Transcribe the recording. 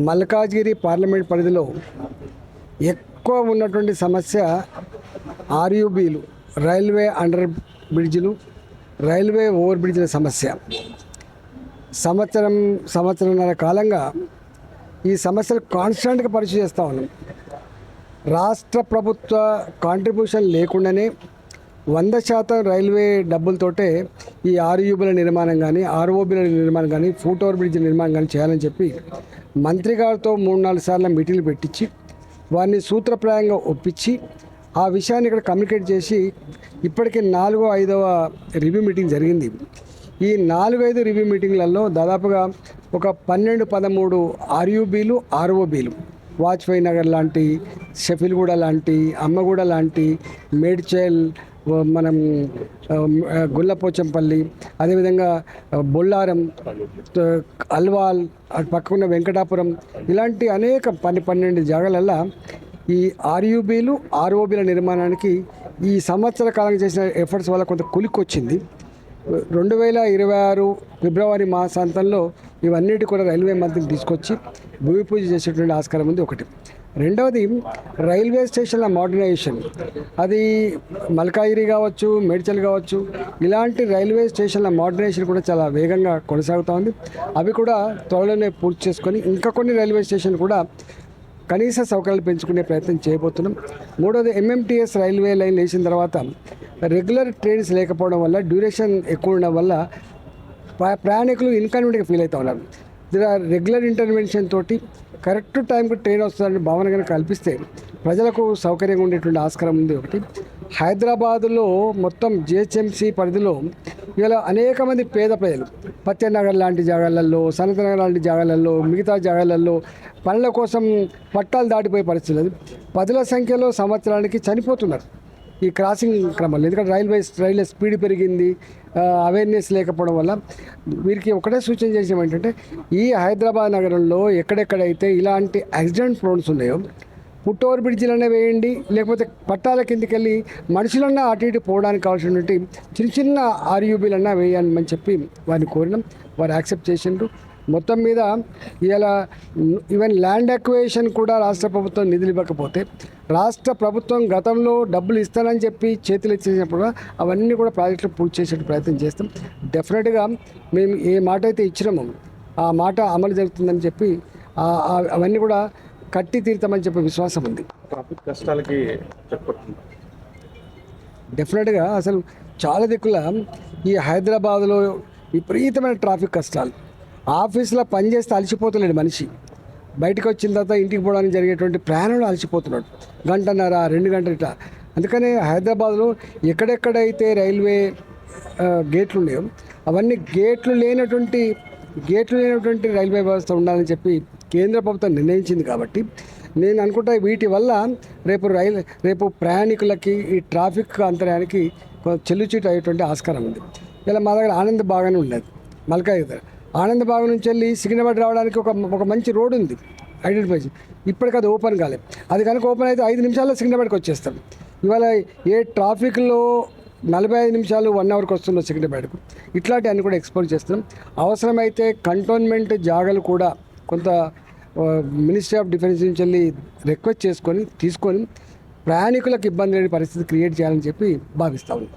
Malkajgiri parliament పరిధిలో ఎక్కువ ఉన్నటువంటి సమస్య ఆర్యూబీలు, రైల్వే అండర్ బ్రిడ్జిలు, రైల్వే ఓవర్ బ్రిడ్జిల సమస్య. సంవత్సరంన్నర కాలంగా ఈ సమస్యలు కాన్స్టెంట్గా పరిశీలి చేస్తూ ఉన్నాం. రాష్ట్ర ప్రభుత్వ కాంట్రిబ్యూషన్ లేకుండానే 100% రైల్వే డబ్బులతోటే ఈ ఆర్యూబీల నిర్మాణం కానీ, ఆర్ఓబీల నిర్మాణం కానీ, ఫుట్ ఓవర్ బ్రిడ్జ్ నిర్మాణం కానీ చేయాలని చెప్పి మంత్రి గారితో 3-4 సార్లు మీటింగ్లు పెట్టించి వారిని సూత్రప్రాయంగా ఒప్పించి ఆ విషయాన్ని ఇక్కడ కమ్యూనికేట్ చేసి ఇప్పటికే 4వ-5వ రివ్యూ మీటింగ్ జరిగింది. ఈ 4-5 రివ్యూ మీటింగ్లలో దాదాపుగా ఒక 12-13 ఆర్యూబీలు, ఆర్ఓబీలు, వాజ్పేయి నగర్ లాంటి, షఫీల్గూడ లాంటి, అమ్మగూడ లాంటి, మేడ్చల్, మనం గుల్లపోచంపల్లి, అదేవిధంగా బొల్లారం, అల్వాల్, అటు పక్కకున్న వెంకటాపురం, ఇలాంటి అనేక 12 జాగాలల్లో ఈ ఆర్యూబీలు, ఆర్ఓబీల నిర్మాణానికి ఈ సంవత్సర కాలంగా చేసిన ఎఫర్ట్స్ వల్ల కొంత కులికొచ్చింది. 2026 ఫిబ్రవరి మాసాంతంలో ఇవన్నిటి కూడా రైల్వే మంత్రిని తీసుకొచ్చి భూమి పూజ చేసేటువంటి ఆస్కారం ఉంది. ఒకటి. రెండవది, రైల్వే స్టేషన్ల మోడర్నైజేషన్. అది మల్కాజిగిరి కావచ్చు, మేడ్చల్ కావచ్చు, ఇలాంటి రైల్వే స్టేషన్ల మోడర్నైజేషన్ కూడా చాలా వేగంగా కొనసాగుతూ ఉంది. అవి కూడా త్వరలోనే పూర్తి చేసుకొని ఇంకా కొన్ని రైల్వే స్టేషన్లు కూడా కనీస సౌకర్యాలు పెంచుకునే ప్రయత్నం చేయబోతున్నాం. మూడవది, ఎంఎంటీఎస్ రైల్వే లైన్ వేసిన తర్వాత రెగ్యులర్ ట్రైన్స్ లేకపోవడం వల్ల, డ్యూరేషన్ ఎక్కువ ఉండడం వల్ల ప్రయాణికులు ఇన్కన్వీనియంట్గా ఫీల్ అవుతూ ఉన్నారు. రెగ్యులర్ ఇంటర్వెన్షన్ తోటి కరెక్ట్ టైంకి ట్రైన్ వస్తుందని భావన కనుక కల్పిస్తే ప్రజలకు సౌకర్యంగా ఉండేటువంటి ఆస్కారం ఉంది. ఒకటి. హైదరాబాదులో మొత్తం జిహెచ్ఎంసీ పరిధిలో ఇవాళ అనేక మంది పేద ప్రజలు పత్యనగర్ లాంటి జాగాలలో, సనత్ నగర్ లాంటి జాగాలలో, మిగతా జాగాలలో పనుల కోసం పట్టాలు దాటిపోయే పరిస్థితి లేదు. 10ల సంఖ్యలో సంవత్సరానికి చనిపోతున్నారు ఈ క్రాసింగ్ క్రమంలో. ఎందుకంటే రైల్వే స్పీడ్ పెరిగింది, అవేర్నెస్ లేకపోవడం వల్ల. వీరికి ఒకటే సూచన చేసాం ఏంటంటే, ఈ హైదరాబాద్ నగరంలో ఎక్కడెక్కడైతే ఇలాంటి యాక్సిడెంట్ ప్రోన్స్ ఉన్నాయో ఫుట్ ఓవర్ బ్రిడ్జిలనే వేయండి, లేకపోతే పట్టాల కిందకి వెళ్ళి మనుషులన్నా అటు ఇటు పోవడానికి కావాల్సినటువంటి చిన్న చిన్న ఆర్యూబీలన్నా వేయాలని చెప్పి వారిని కోరినాం. వారు యాక్సెప్ట్ చేసిండ్రు. మొత్తం మీద ఇలా ఈవెన్ ల్యాండ్ అక్విజిషన్ కూడా రాష్ట్ర ప్రభుత్వం నిధులు ఇవ్వకపోతే, రాష్ట్ర ప్రభుత్వం గతంలో డబ్బులు ఇస్తానని చెప్పి చేతులు ఇచ్చేసినప్పుడు అవన్నీ కూడా ప్రాజెక్టులు పూర్తి చేసే ప్రయత్నం చేస్తాం. డెఫినెట్గా మేము ఏ మాట అయితే ఇచ్చినామో ఆ మాట అమలు జరుగుతుందని చెప్పి అవన్నీ కూడా కట్టి తీరుతామని చెప్పే విశ్వాసం ఉంది. ట్రాఫిక్ కష్టాలకి డెఫినెట్గా అసలు చాలా దిక్కుల ఈ హైదరాబాద్లో విపరీతమైన ట్రాఫిక్ కష్టాలు. ఆఫీస్లో పనిచేస్తే అలసిపోతున్నాడు మనిషి, బయటకు వచ్చిన తర్వాత ఇంటికి పోవడానికి జరిగేటువంటి ప్రయాణంలో అలసిపోతున్నాడు. 1.5-2 గంటలు ఇట్లా. అందుకనే హైదరాబాద్లో ఎక్కడెక్కడైతే రైల్వే గేట్లు ఉన్నాయో అవన్నీ గేట్లు లేనటువంటి రైల్వే వ్యవస్థ ఉండాలని చెప్పి కేంద్ర ప్రభుత్వం నిర్ణయించింది. కాబట్టి నేను అనుకుంటా వీటి వల్ల రేపు ప్రయాణికులకి ఈ ట్రాఫిక్ అంతరాయానికి చెల్లుచీటు అయ్యేటువంటి ఆస్కారం ఉంది. ఇలా మా దగ్గర ఆనంద్ బాగానే ఉండేది. మల్కాజిగిరి ఆనంద్ బాగ్ నుంచి వెళ్ళి సికింద్రాబాద్ రావడానికి ఒక మంచి రోడ్ ఉంది, ఐడెంటిఫై. ఇప్పటికి అది ఓపెన్ కాలేదు. అది కనుక ఓపెన్ అయితే 5 నిమిషాల్లో సికింద్రాబాద్కి వచ్చేస్తాం. ఇవాళ ఏ ట్రాఫిక్లో 45 నిమిషాలు 1 అవర్కి వస్తుందో సికింద్రాబాద్కు, ఇట్లాంటి అన్ని కూడా ఎక్స్ప్లోర్ చేస్తున్నాం. అవసరమైతే కంటోన్మెంట్ జాగాలు కూడా కొంత మినిస్ట్రీ ఆఫ్ డిఫెన్స్ నుంచి వెళ్ళి రిక్వెస్ట్ తీసుకొని ప్రయాణికులకు ఇబ్బంది లేని పరిస్థితి క్రియేట్ చేయాలని చెప్పి భావిస్తా ఉన్నాం.